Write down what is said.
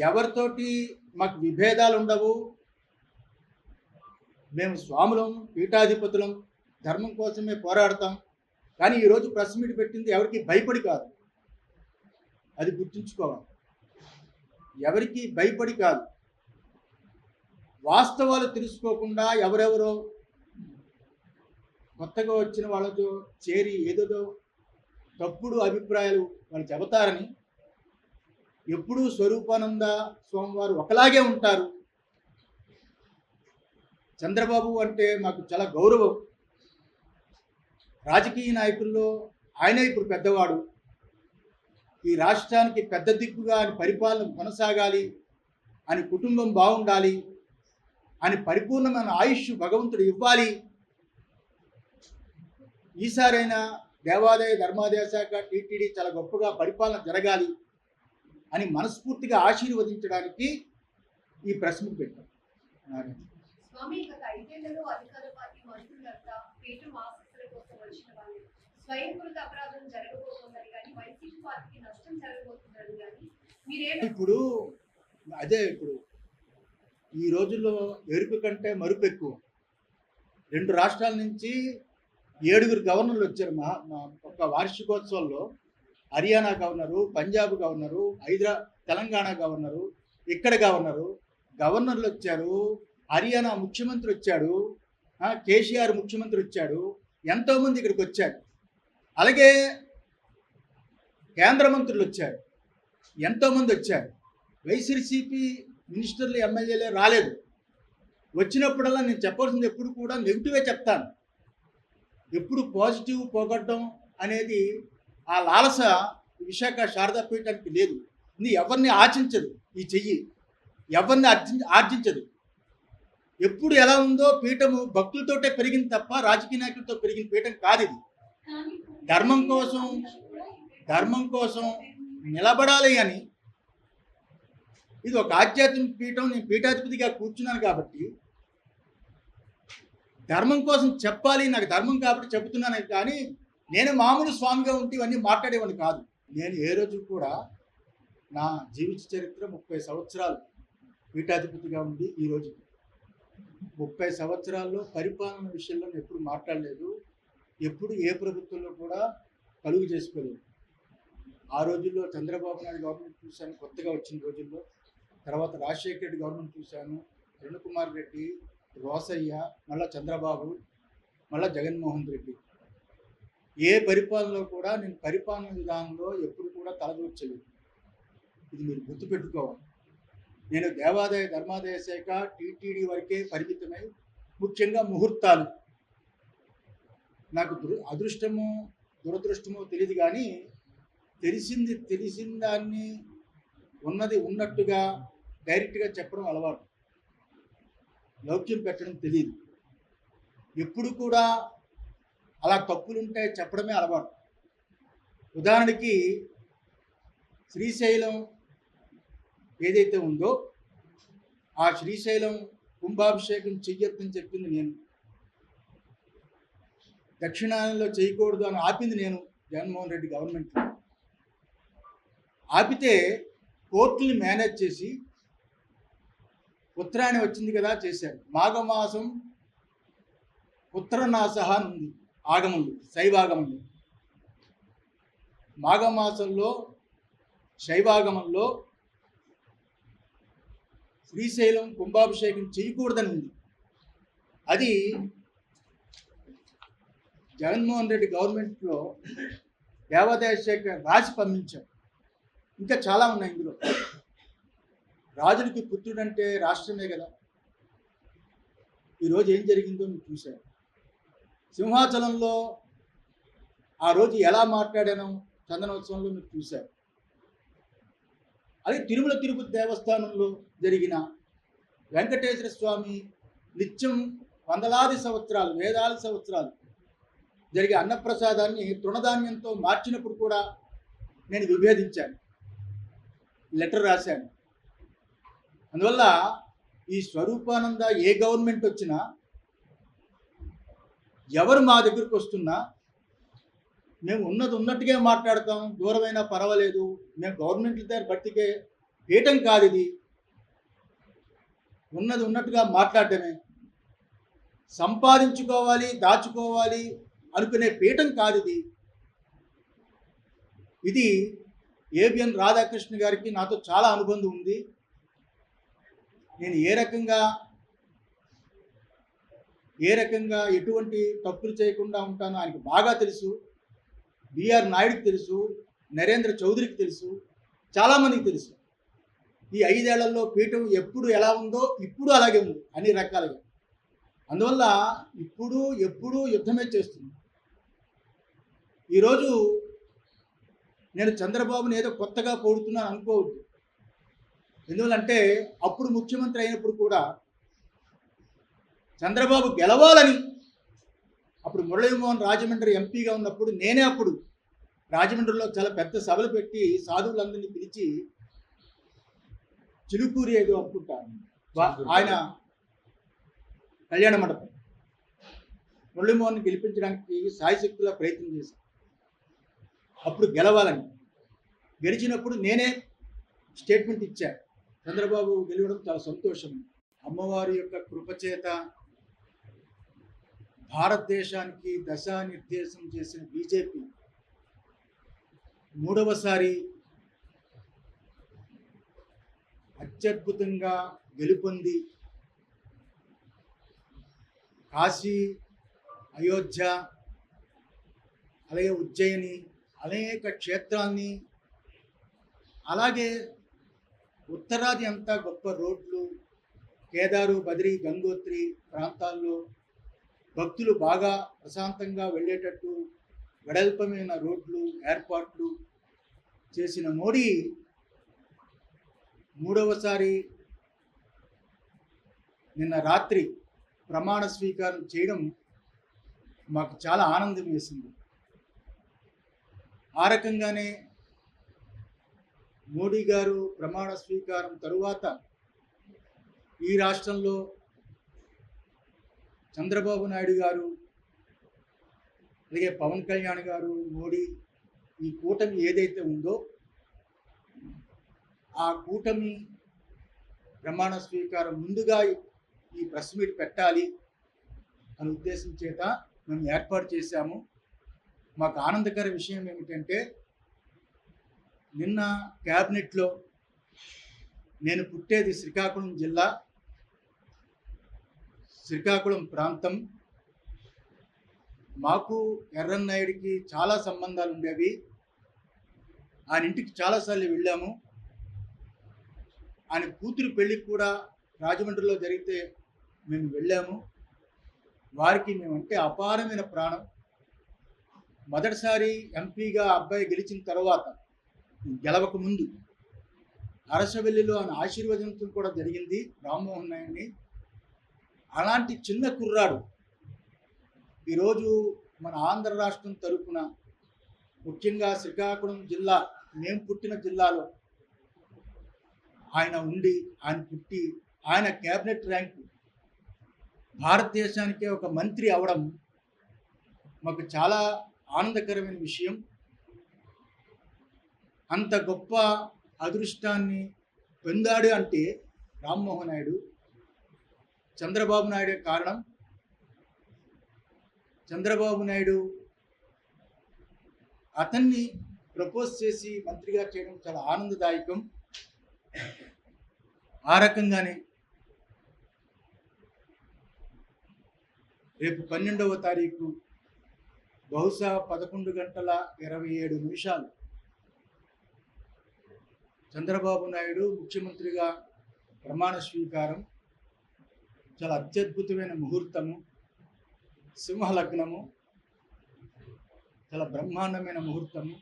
ఎవరితోటి మాకు విభేదాలు ఉండవు. మేము స్వాములం, పీఠాధిపతులం, ధర్మం కోసమే పోరాడతాం. కానీ ఈరోజు ప్రెస్ మీట్ పెట్టింది ఎవరికి భయపడి కాదు. అది గుర్తుంచుకోవాలి. ఎవరికి భయపడి కాదు. వాస్తవాలు తెలుసుకోకుండా ఎవరెవరో కొత్తగా వచ్చిన వాళ్ళతో చేరి ఏదేదో తప్పుడు అభిప్రాయాలు వాళ్ళు చెబుతారని, ఎప్పుడూ స్వరూపానంద స్వామివారు ఒకలాగే ఉంటారు. చంద్రబాబు అంటే మాకు చాలా గౌరవం. రాజకీయ నాయకుల్లో ఆయనే ఇప్పుడు పెద్దవాడు. ఈ రాష్ట్రానికి పెద్ద దిక్కుగా అని పరిపాలన కొనసాగాలి అని, కుటుంబం బాగుండాలి అని, పరిపూర్ణమైన ఆయుష్ భగవంతుడు ఇవ్వాలి. ఈసారైనా దేవాదాయ ధర్మాదాయ శాఖ టీటీడీ చాలా గొప్పగా పరిపాలన జరగాలి అని మనస్ఫూర్తిగా ఆశీర్వదించడానికి ఈ ప్రెస్ మీట్ పెట్టాం. స్వామి, గత 5 ఏళ్లలో అధికార పార్టీ మంత్రులంతా పీఠం ఆశీస్సుల కోసం వచ్చిన వాళ్ళు స్వయంకృత అపరాధం జరగబోతుందని కానీ, వైసీపీ పార్టీకి నష్టం జరగబోతుందని కానీ ఇప్పుడు ఈ రోజుల్లో ఎరుపు కంటే మరుపు ఎక్కువ. 2 రాష్ట్రాల నుంచి 7 గవర్నర్లు వచ్చారు. మా ఒక వార్షికోత్సవంలో Haryana governor, Punjab governor, Telangana governor, ఇక్కడ గవర్నర్లు వచ్చారు. హర్యానా ముఖ్యమంత్రి వచ్చాడు, కేసీఆర్ ముఖ్యమంత్రి వచ్చాడు, ఎంతోమంది ఇక్కడికి వచ్చారు. అలాగే కేంద్ర మంత్రులు వచ్చారు, ఎంతోమంది వచ్చారు. వైఎస్ఆర్సీపీ మినిస్టర్లు, ఎమ్మెల్యేలే రాలేదు. వచ్చినప్పుడల్లా నేను చెప్పాల్సింది ఎప్పుడు కూడా నెగిటివే చెప్తాను. ఎప్పుడు పాజిటివ్ పోగొట్టడం అనేది ఆ లాలస విశాఖ శారదా పీఠానికి లేదు. ఇది ఎవరిని ఆర్జించదు. ఈ చెయ్యి ఎవరిని ఆర్జించదు. ఎప్పుడు ఎలా ఉందో పీఠము భక్తులతోటే పెరిగింది తప్ప రాజకీయ నాయకులతో పెరిగిన పీఠం కాదు ఇది. ధర్మం కోసం నిలబడాలి అని, ఇది ఒక ఆధ్యాత్మిక పీఠం. నేను పీఠాధిపతిగా కూర్చున్నాను కాబట్టి ధర్మం కోసం చెప్పాలి. నాకు ధర్మం కాబట్టి చెబుతున్నాను. కానీ నేను మామూలు స్వామిగా ఉంటే ఇవన్నీ మాట్లాడేవాడిని కాదు. నేను ఏ రోజు కూడా నా జీవిత చరిత్ర 30 సంవత్సరాలు పీఠాధిపతిగా ఉండి ఈ రోజు 30 సంవత్సరాల్లో పరిపాలన విషయంలో నేను ఎప్పుడు మాట్లాడలేదు. ఎప్పుడు ఏ ప్రభుత్వంలో కూడా కలుగు చేసుకోలేదు. ఆ రోజుల్లో చంద్రబాబు నాయుడు గవర్నమెంట్ చూశాను, కొత్తగా వచ్చిన రోజుల్లో. తర్వాత రాజశేఖర రెడ్డి గవర్నమెంట్ చూశాను, కిరణ్ కుమార్ రెడ్డి, రోసయ్య, మళ్ళా చంద్రబాబు, మళ్ళా జగన్మోహన్ రెడ్డి. ఏ పరిపాలనలో కూడా నేను పరిపాలన విధానంలో ఎప్పుడు కూడా తలదూర్చలేదు. ఇది మీరు గుర్తుపెట్టుకోవాలి. నేను దేవాదాయ ధర్మాదాయ శాఖ టీటీడీ వరకే పరిమితమై, ముఖ్యంగా ముహూర్తాలు, నాకు అదృష్టమో దురదృష్టమో తెలియదు, కానీ తెలిసిన దాన్ని ఉన్నది ఉన్నట్టుగా డైరెక్ట్గా చెప్పడం అలవాటు. లౌక్యం పెట్టడం తెలియదు. ఎప్పుడు కూడా అలా తప్పులుంటే చెప్పడమే అలవాటు. ఉదాహరణకి శ్రీశైలం ఏదైతే ఉందో ఆ శ్రీశైలం కుంభాభిషేకం చెయ్యొద్దని చెప్పింది నేను. దక్షిణాయనంలో చేయకూడదు అని ఆపింది నేను. జగన్మోహన్ రెడ్డి గవర్నమెంట్లో ఆపితే కోర్టుని మేనేజ్ చేసి ఉత్తరాయణ వచ్చింది కదా చేశారు. మాఘమాసం ఉత్తరనాసహ అని ఉంది ఆగమంలో, శైవాగమంలో. మాఘమాసంలో శైవాగమంలో శ్రీశైలం కుంభాభిషేకం చేయకూడదని ఉంది. అది జగన్మోహన్ రెడ్డి గవర్నమెంట్లో దేవాదాయ శాఖ రాసి పంపించారు. ఇంకా చాలా ఉన్నాయి ఇందులో. రాజులకి పుత్రుడంటే రాష్ట్రమే కదా. ఈరోజు ఏం జరిగిందో మీరు చూశారు. సింహాచలంలో ఆ రోజు ఎలా మాట్లాడానో చందనోత్సవంలో మీరు చూశారు. అలాగే తిరుమల తిరుపతి దేవస్థానంలో జరిగిన వెంకటేశ్వర స్వామి నిత్యం వందలాది సంవత్సరాలు, వేలాది సంవత్సరాలు జరిగే అన్నప్రసాదాన్ని తృణధాన్యంతో మార్చినప్పుడు కూడా నేను విభేదించాను, లెటర్ రాశాను. అందువల్ల ఈ స్వరూపానంద ఏ గవర్నమెంట్ వచ్చినా, ఎవరు మా దగ్గరికి వస్తున్నా మేము ఉన్నది ఉన్నట్టుగా మాట్లాడతాం. దూరమైనా పర్వాలేదు, మేము గవర్నమెంట్ల దగ్గర బట్టికే పీఠం కాదు ఇది. ఉన్నది ఉన్నట్టుగా మాట్లాడటమే. సంపాదించుకోవాలి, దాచుకోవాలి అనుకునే పీఠం కాదు ఇది. ఇది ఏబిఎన్ రాధాకృష్ణ గారికి నాతో చాలా అనుబంధం ఉంది. నేను ఏ రకంగా ఎటువంటి తప్పులు చేయకుండా ఉంటానో ఆయనకు బాగా తెలుసు. బిఆర్ నాయుడుకి తెలుసు, నరేంద్ర చౌదరికి తెలుసు, చాలామందికి తెలుసు. ఈ 5 ఏళ్లలో పీఠం ఎప్పుడు ఎలా ఉందో ఇప్పుడు అలాగే ఉంది అన్ని రకాలుగా. అందువల్ల ఇప్పుడు ఎప్పుడు యుద్ధమే చేస్తుంది. ఈరోజు నేను చంద్రబాబుని ఏదో కొత్తగా పొగుడుతున్నాను అనుకోవద్దు. ఎందువల్లంటే అప్పుడు ముఖ్యమంత్రి అయినప్పుడు కూడా చంద్రబాబు గెలవాలని, అప్పుడు మురళీమోహన్ రాజమండ్రి ఎంపీగా ఉన్నప్పుడు నేనే అప్పుడు రాజమండ్రిలో చాలా పెద్ద సభలు పెట్టి సాధువులందరినీ పిలిచి చిలుకూరి ఏదో అనుకుంటాను ఆయన కళ్యాణ మండపం మురళీమోహన్ గెలిపించడానికి సాయశక్తులా ప్రయత్నం చేశాను. అప్పుడు గెలవాలని, గెలిచినప్పుడు నేనే స్టేట్మెంట్ ఇచ్చా, చంద్రబాబు గెలవడం చాలా సంతోషం. అమ్మవారి యొక్క కృపచేత భారతదేశానికి దశానిర్దేశం చేసిన బీజేపీ మూడవసారి అత్యద్భుతంగా గెలుపొంది కాశీ, అయోధ్య, అలాగే ఉజ్జయిని అనేక క్షేత్రాల్ని, అలాగే ఉత్తరాది అంతా గొప్ప రోడ్లు, కేదారు, బద్రి, గంగోత్రి ప్రాంతాల్లో భక్తులు బాగా ప్రశాంతంగా వెళ్ళేటట్టు వెడల్పమైన రోడ్లు ఏర్పాట్లు చేసిన మోడీ మూడవసారి నిన్న రాత్రి ప్రమాణ స్వీకారం చేయడం మాకు చాలా ఆనందం వేసింది. ఆ రకంగానే మోడీ గారు ప్రమాణ స్వీకారం తరువాత ఈ రాష్ట్రంలో చంద్రబాబు నాయుడు గారు, అలాగే పవన్ కళ్యాణ్ గారు, మోడీ, ఈ కూటమి ఏదైతే ఉందో ఆ కూటమి ప్రమాణ స్వీకారం ముందుగా ఈ ప్రెస్ మీట్ పెట్టాలి అనే ఉద్దేశం చేత మేము ఏర్పాటు చేశాము. మాకు ఆనందకర విషయం ఏమిటంటే నిన్న క్యాబినెట్లో నేను పుట్టేది శ్రీకాకుళం జిల్లా, శ్రీకాకుళం ప్రాంతం. మాకు ఎర్రన్నాయుడికి చాలా సంబంధాలు ఉండేవి. ఆయన ఇంటికి చాలాసార్లు వెళ్ళాము. ఆయన కూతురు పెళ్ళికి కూడా రాజమండ్రిలో జరిగితే మేము వెళ్ళాము. వారికి మేమంటే అపారమైన ప్రాణం. మొదటిసారి ఎంపీగా అబ్బాయి గెలిచిన తర్వాత, గెలవక ముందు అరసవెల్లిలో ఆయన ఆశీర్వదించడం కూడా జరిగింది రామ్మోహన్ నాయుడిని. అలాంటి చిన్న కుర్రాడు ఈరోజు మన ఆంధ్ర రాష్ట్రం తరపున, ముఖ్యంగా శ్రీకాకుళం జిల్లా, మేము పుట్టిన జిల్లాలో ఆయన ఉండి, ఆయన పుట్టి, ఆయన క్యాబినెట్ ర్యాంకు భారతదేశానికే ఒక మంత్రి అవడం మాకు చాలా ఆనందకరమైన విషయం. అంత గొప్ప అదృష్టాన్ని పొందాడు అంటే రామ్మోహన్ నాయుడు, చంద్రబాబు నాయుడే కారణం. చంద్రబాబు నాయుడు అతన్ని ప్రపోజ్ చేసి మంత్రిగా చేయడం చాలా ఆనందదాయకం. ఆ రకంగానే రేపు 12వ తారీఖు బహుశా 11:27 చంద్రబాబు నాయుడు ముఖ్యమంత్రిగా ప్రమాణ స్వీకారం. చాలా అత్యద్భుతమైన ముహూర్తము, సింహలగ్నము, చాలా బ్రహ్మాండమైన ముహూర్తము.